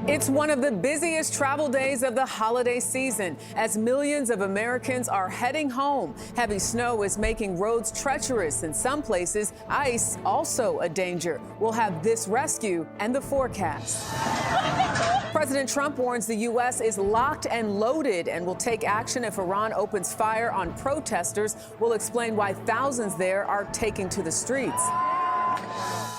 It's one of the busiest travel days of the holiday season as millions of Americans are heading home. Heavy snow is making roads treacherous. In some places, ice also a danger. We'll have this rescue and the forecast. President Trump warns the U.S. is locked and loaded and will take action if Iran opens fire on protesters. We'll explain why thousands there are taking to the streets.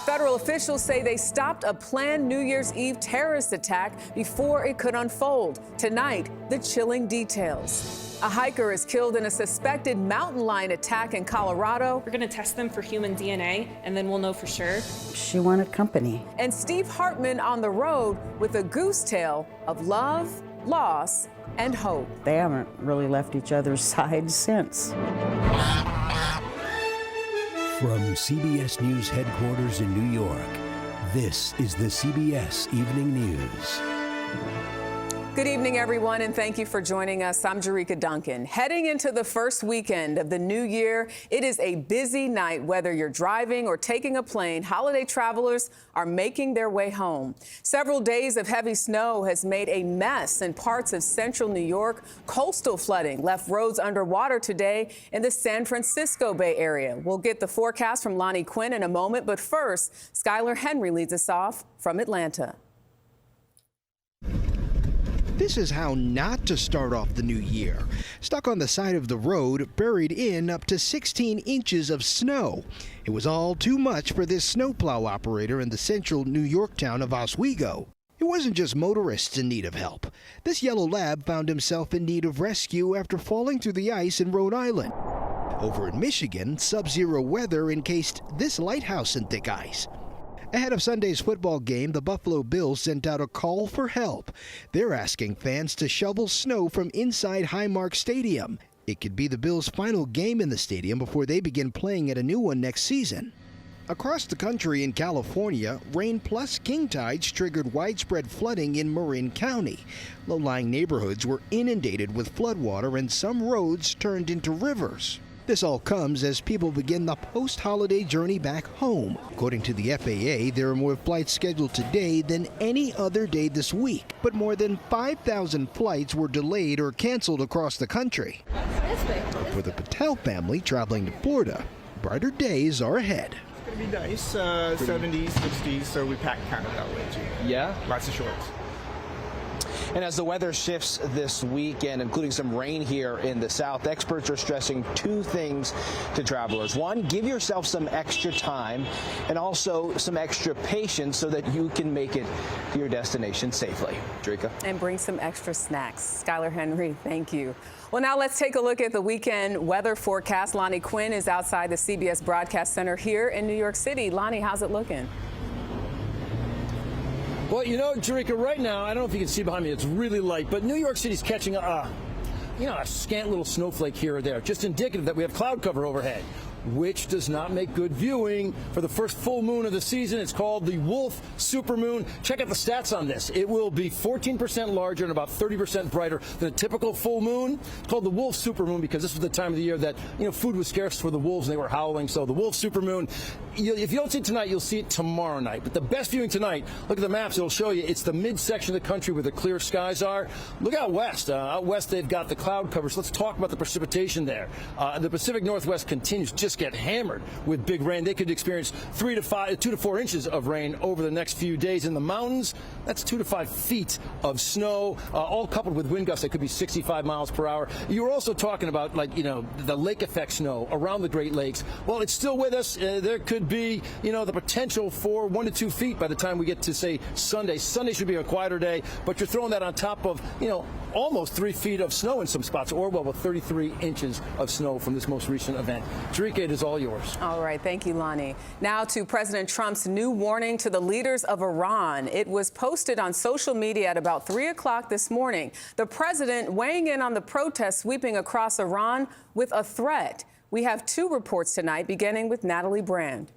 Federal officials say they stopped a planned New Year's Eve terrorist attack before it could unfold. Tonight, the chilling details. A hiker is killed in a suspected mountain lion attack in Colorado. We're going to test them for human DNA, and then we'll know for sure. She wanted company. And Steve Hartman on the road with a goose tale of love, loss, and hope. They haven't really left each other's sides since. From CBS News headquarters in New York, this is the CBS Evening News. Good evening, everyone, and thank you for joining us. I'm Jerika Duncan. Heading into the first weekend of the new year, it is a busy night. Whether you're driving or taking a plane, holiday travelers are making their way home. Several days of heavy snow has made a mess in parts of central New York. Coastal flooding left roads underwater today in the San Francisco Bay Area. We'll get the forecast from Lonnie Quinn in a moment, but first, Skylar Henry leads us off from Atlanta. This is how not to start off the new year. Stuck on the side of the road, buried in up to 16 inches of snow. It was all too much for this snowplow operator in the central New York town of Oswego. It wasn't just motorists in need of help. This yellow lab found himself in need of rescue after falling through the ice in Rhode Island. Over in Michigan, sub-zero weather encased this lighthouse in thick ice. Ahead of Sunday's football game, the Buffalo Bills sent out a call for help. They're asking fans to shovel snow from inside Highmark Stadium. It could be the Bills' final game in the stadium before they begin playing at a new one next season. Across the country in California, rain plus king tides triggered widespread flooding in Marin County. Low-lying neighborhoods were inundated with floodwater and some roads turned into rivers. This all comes as people begin the post-holiday journey back home. According to the FAA, there are more flights scheduled today than any other day this week. But more than 5,000 flights were delayed or canceled across the country. For the Patel family traveling to Florida, brighter days are ahead. It's going to be nice, 70s, 60s, so we packed kind of that way too. Yeah? Lots of shorts. And as the weather shifts this weekend, including some rain here in the south, experts are stressing two things to travelers. One, give yourself some extra time and also some extra patience so that you can make it to your destination safely. Jerika. And bring some extra snacks. Skylar Henry, thank you. Well, now let's take a look at the weekend weather forecast. Lonnie Quinn is outside the CBS Broadcast Center here in New York City. Lonnie, how's it looking? Well, you know, Jerika, right now, I don't know if you can see behind me, it's really light, but New York City's catching a scant little snowflake here or there, just indicative that we have cloud cover overhead, which does not make good viewing for the first full moon of the season. It's called the Wolf Supermoon. Check out the stats on this. It will be 14% larger and about 30% brighter than a typical full moon. It's called the Wolf Supermoon because this was the time of the year that, food was scarce for the wolves and they were howling. So the Wolf Supermoon, if you don't see it tonight, you'll see it tomorrow night. But the best viewing tonight, look at the maps. It'll show you it's the midsection of the country where the clear skies are. Look out west. Out west, they've got the cloud cover. So let's talk about the precipitation there. The Pacific Northwest continues just get hammered with big rain. They could experience 2 to 4 inches of rain over the next few days. In the mountains, that's 2 to 5 feet of snow, all coupled with wind gusts that could be 65 miles per hour. You were also talking about, the lake effect snow around the Great Lakes. Well, it's still with us. There could be, the potential for 1 to 2 feet by the time we get to, say, Sunday. Sunday should be a quieter day, but you're throwing that on top of, almost 3 feet of snow in some spots. Orwell with 33 inches of snow from this most recent event. Jerika, it is all yours. All right. Thank you, Lonnie. Now to President Trump's new warning to the leaders of Iran. It was posted on social media at about 3 o'clock this morning. The president weighing in on the protests sweeping across Iran with a threat. We have 2 reports tonight, beginning with Natalie Brand.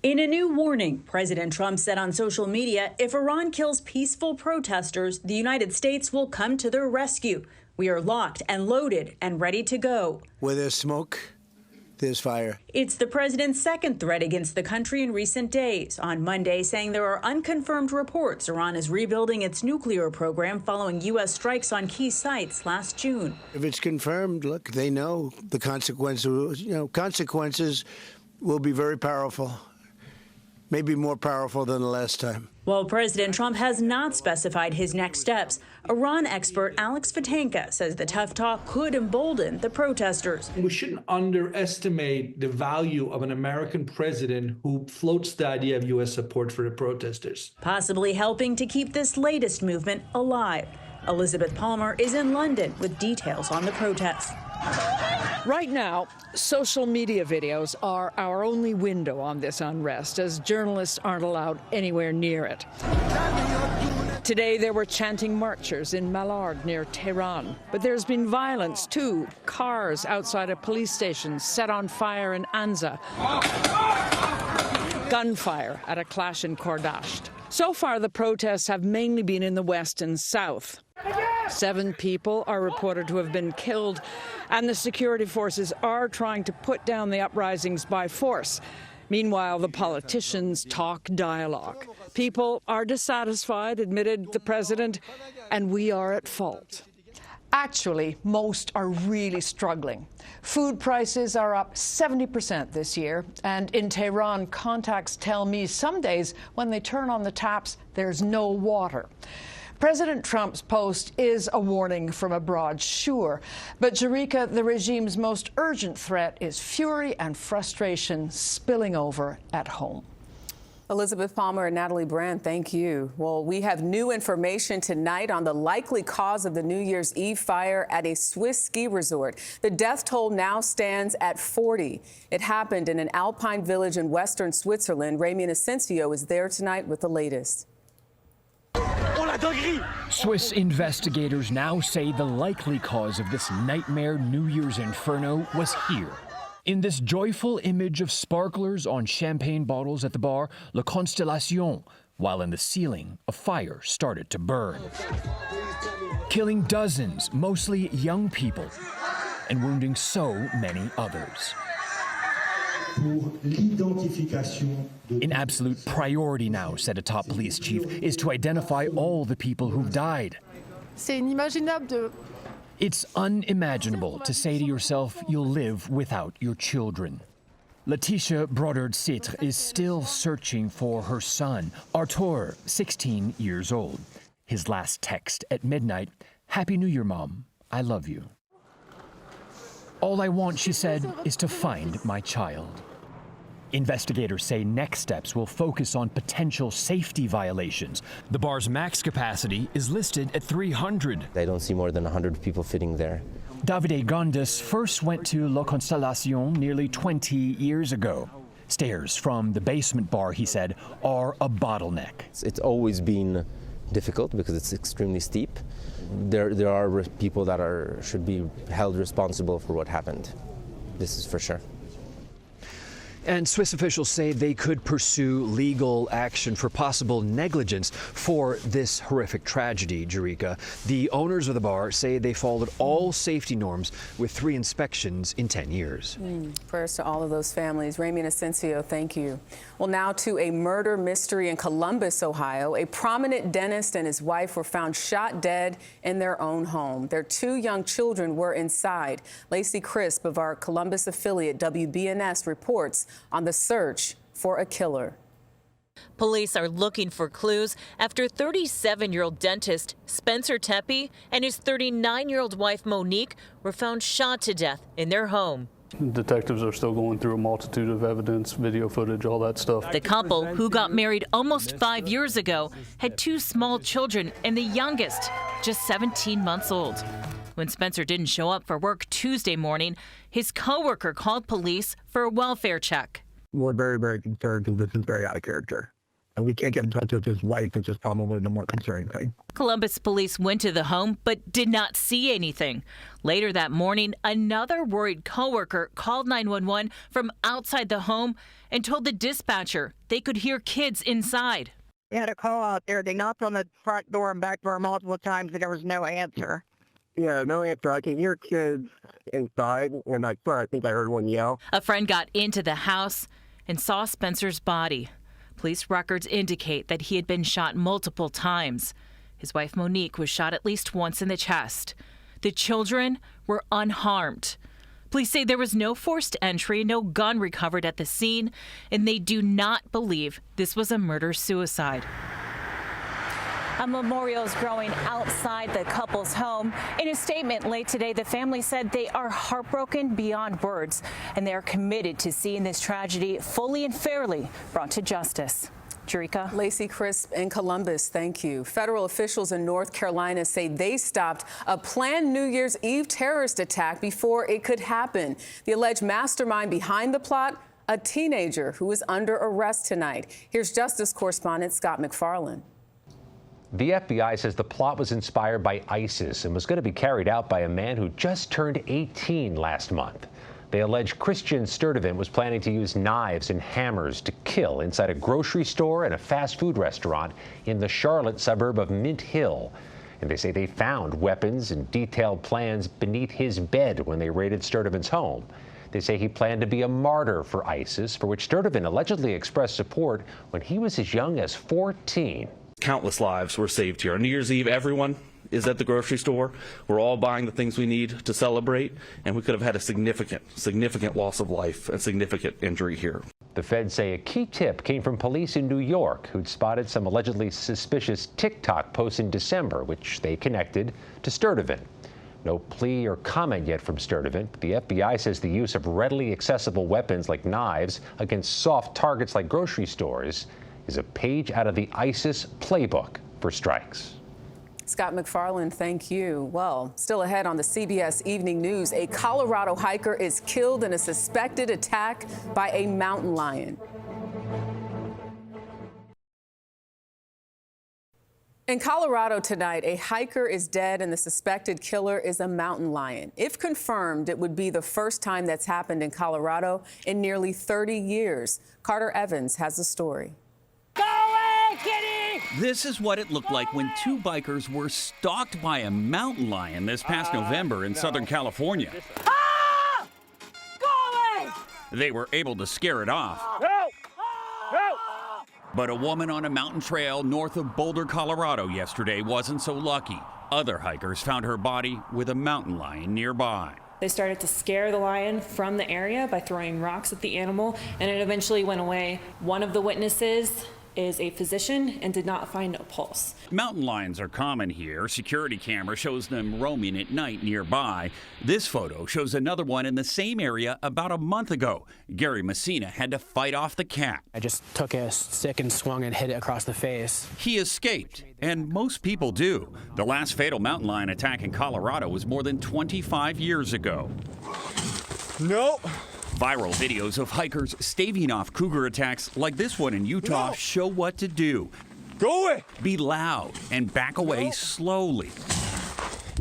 In a new warning, President Trump said on social media, if Iran kills peaceful protesters, the United States will come to their rescue. We are locked and loaded and ready to go. Where there's smoke, this fire. It's the president's second threat against the country in recent days. On Monday, saying there are unconfirmed reports Iran is rebuilding its nuclear program following U.S. strikes on key sites last June. If it's confirmed, look, they know the consequences. Consequences will be very powerful, maybe more powerful than the last time. While President Trump has not specified his next steps, Iran expert Alex Vatanka says the tough talk could embolden the protesters. We shouldn't underestimate the value of an American president who floats the idea of U.S. support for the protesters. Possibly helping to keep this latest movement alive. Elizabeth Palmer is in London with details on the protests. Right now, social media videos are our only window on this unrest, as journalists aren't allowed anywhere near it. Today, there were chanting marchers in Malard near Tehran. But there's been violence, too. Cars outside a police station set on fire in Anza. Gunfire at a clash in Kordasht. So far, the protests have mainly been in the west and south. 7 people are reported to have been killed, and the security forces are trying to put down the uprisings by force. Meanwhile, the politicians talk dialogue. People are dissatisfied, admitted the president, and we are at fault. Actually, most are really struggling. Food prices are up 70% this year, and in Tehran, contacts tell me some days when they turn on the taps, there's no water. President Trump's post is a warning from abroad, sure, but Jerika, the regime's most urgent threat is fury and frustration spilling over at home. Elizabeth Palmer and Natalie Brand, thank you. Well, we have new information tonight on the likely cause of the New Year's Eve fire at a Swiss ski resort. The death toll now stands at 40. It happened in an alpine village in western Switzerland. Ramian Asensio is there tonight with the latest. Swiss investigators now say the likely cause of this nightmare New Year's inferno was here. In this joyful image of sparklers on champagne bottles at the bar La Constellation, while in the ceiling, a fire started to burn, killing dozens, mostly young people, and wounding so many others. An absolute priority now, said a top police chief, is to identify all the people who've died. It's unimaginable to say to yourself you'll live without your children. Laetitia Brodard-Citre is still searching for her son, Arthur, 16 years old. His last text at midnight, "Happy New Year, Mom. I love you." All I want, she said, is to find my child. Investigators say next steps will focus on potential safety violations. The bar's max capacity is listed at 300. I don't see more than 100 people fitting there. Davide Gondis first went to La Constellation nearly 20 years ago. Stairs from the basement bar, he said, are a bottleneck. It's always been difficult because it's extremely steep. There are people that should be held responsible for what happened. This is for sure. And Swiss officials say they could pursue legal action for possible negligence for this horrific tragedy, Jerika. The owners of the bar say they followed all safety norms with 3 inspections in 10 years. Prayers to all of those families. Ramian Asensio, thank you. Well, now to a murder mystery in Columbus, Ohio. A prominent dentist and his wife were found shot dead in their own home. Their 2 young children were inside. Lacey Crisp of our Columbus affiliate WBNS reports on the search for a killer. Police are looking for clues after 37-year-old dentist Spencer Tepe and his 39-year-old wife Monique were found shot to death in their home. Detectives are still going through a multitude of evidence, video footage, all that stuff. The couple, who got married almost 5 years ago, had 2 small children, and the youngest just 17 months old. When Spencer didn't show up for work Tuesday morning, his coworker called police for a welfare check. We're very, very concerned because this is very out of character. And we can't get in touch with his wife, which is probably the more concerning thing. Columbus police went to the home but did not see anything. Later that morning, another worried coworker called 911 from outside the home and told the dispatcher they could hear kids inside. We had a call out there. They knocked on the front door and back door multiple times, and there was no answer. Yeah, no answer. I can hear kids inside, and I think I heard one yell. A friend got into the house and saw Spencer's body. Police records indicate that he had been shot multiple times. His wife Monique was shot at least once in the chest. The children were unharmed. Police say there was no forced entry, no gun recovered at the scene, and they do not believe this was a murder-suicide. A memorial is growing outside the couple's home. In a statement late today, the family said they are heartbroken beyond words, and they are committed to seeing this tragedy fully and fairly brought to justice. Jerika. Lacey Crisp in Columbus, thank you. Federal officials in North Carolina say they stopped a planned New Year's Eve terrorist attack before it could happen. The alleged mastermind behind the plot, a teenager who is under arrest tonight. Here's Justice correspondent Scott McFarland. The FBI says the plot was inspired by ISIS and was going to be carried out by a man who just turned 18 last month. They allege Christian Sturdivant was planning to use knives and hammers to kill inside a grocery store and a fast food restaurant in the Charlotte suburb of Mint Hill. And they say they found weapons and detailed plans beneath his bed when they raided Sturdivant's home. They say he planned to be a martyr for ISIS, for which Sturdivant allegedly expressed support when he was as young as 14. Countless lives were saved here. On New Year's Eve, everyone is at the grocery store. We're all buying the things we need to celebrate, and we could have had a significant loss of life and significant injury here. The feds say a key tip came from police in New York who'd spotted some allegedly suspicious TikTok posts in December, which they connected to Sturdivant. No plea or comment yet from Sturdivant. The FBI says the use of readily accessible weapons like knives against soft targets like grocery stores is a page out of the ISIS playbook for strikes. Scott McFarland, thank you. Well, still ahead on the CBS Evening News, a Colorado hiker is killed in a suspected attack by a mountain lion. In Colorado tonight, a hiker is dead and the suspected killer is a mountain lion. If confirmed, it would be the first time that's happened in Colorado in nearly 30 years. Carter Evans has the story. Go away, kitty! This is what it looked like when two bikers were stalked by a mountain lion this past November in Southern California. Ah! Go away! They were able to scare it off. No! No! But a woman on a mountain trail north of Boulder, Colorado yesterday wasn't so lucky. Other hikers found her body with a mountain lion nearby. They started to scare the lion from the area by throwing rocks at the animal, and it eventually went away. One of the witnesses is a physician and did not find a pulse. Mountain lions are common here. Security camera shows them roaming at night nearby. This photo shows another one in the same area about a month ago. Gary Messina had to fight off the cat. I just took a stick and swung and hit it across the face. He escaped, and most people do. The last fatal mountain lion attack in Colorado was more than 25 years ago. Nope. Viral videos of hikers staving off cougar attacks like this one in Utah show what to do. Go away! Be loud and back away slowly.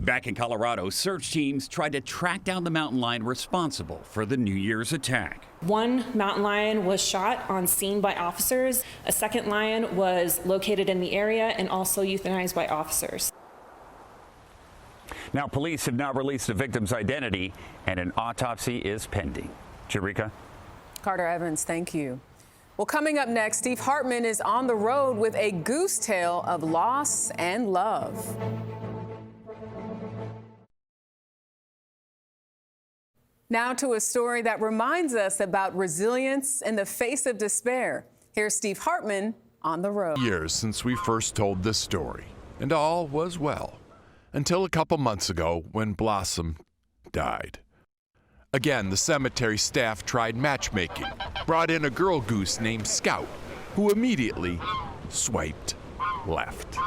Back in Colorado, search teams tried to track down the mountain lion responsible for the New Year's attack. One mountain lion was shot on scene by officers. A second lion was located in the area and also euthanized by officers. Now, police have now released the victim's identity, and an autopsy is pending. Jerika. Carter Evans, thank you. Well, coming up next, Steve Hartman is on the road with a goose tale of loss and love. Now to a story that reminds us about resilience in the face of despair. Here's Steve Hartman on the road. Years since we first told this story, and all was well, until a couple months ago when Blossom died. Again, the cemetery staff tried matchmaking, brought in a girl goose named Scout, who immediately swiped left.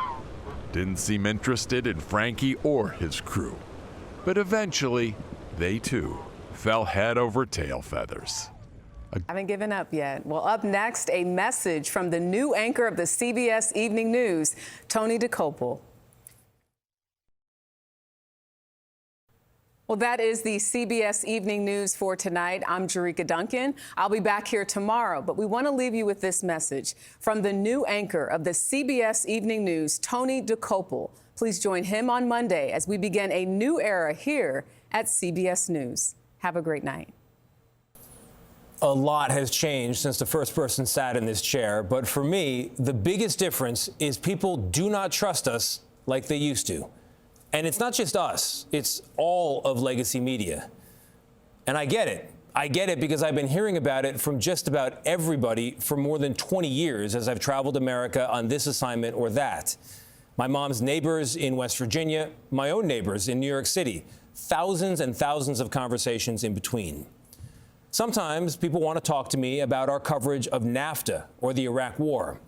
Didn't seem interested in Frankie or his crew. But eventually, they too fell head over tail feathers. Haven't given up yet. Well, up next, a message from the new anchor of the CBS Evening News, Tony DeCopel. Well, that is the CBS Evening News for tonight. I'm Jerika Duncan. I'll be back here tomorrow, but we want to leave you with this message from the new anchor of the CBS Evening News, Tony DeCopel. Please join him on Monday as we begin a new era here at CBS News. Have a great night. A lot has changed since the first person sat in this chair, but for me, the biggest difference is people do not trust us like they used to. And it's not just us, it's all of legacy media. And I get it. I get it because I've been hearing about it from just about everybody for more than 20 years as I've traveled America on this assignment or that. My mom's neighbors in West Virginia, my own neighbors in New York City, thousands and thousands of conversations in between. Sometimes people want to talk to me about our coverage of NAFTA or the Iraq War.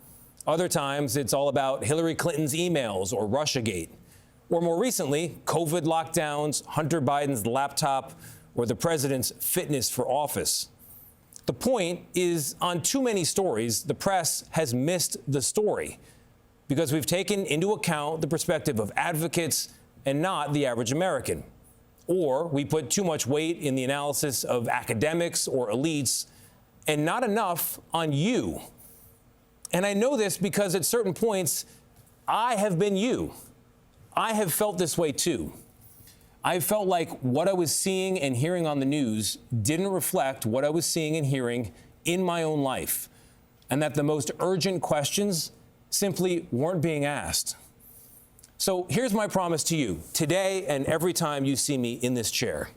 Other times it's all about Hillary Clinton's emails or Russiagate. Or more recently, COVID lockdowns, Hunter Biden's laptop, or the president's fitness for office. The point is, on too many stories, the press has missed the story because we've taken into account the perspective of advocates and not the average American. Or we put too much weight in the analysis of academics or elites and not enough on you. And I know this because at certain points, I have been you. I have felt this way too. I felt like what I was seeing and hearing on the news didn't reflect what I was seeing and hearing in my own life, and that the most urgent questions simply weren't being asked. So here's my promise to you, today and every time you see me in this chair.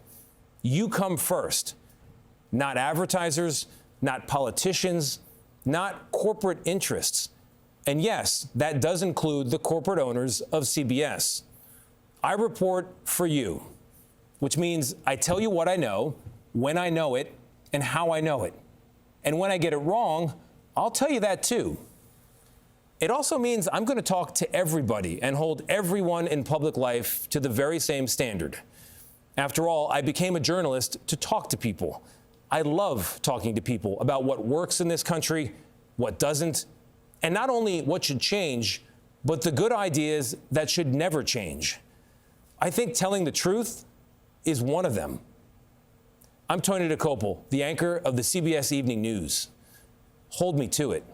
You come first, not advertisers, not politicians, not corporate interests. And yes, that does include the corporate owners of CBS. I report for you, which means I tell you what I know, when I know it, and how I know it. And when I get it wrong, I'll tell you that too. It also means I'm going to talk to everybody and hold everyone in public life to the very same standard. After all, I became a journalist to talk to people. I love talking to people about what works in this country, what doesn't, and not only what should change, but the good ideas that should never change. I think telling the truth is one of them. I'm Tony DeCopel, the anchor of the CBS Evening News. Hold me to it.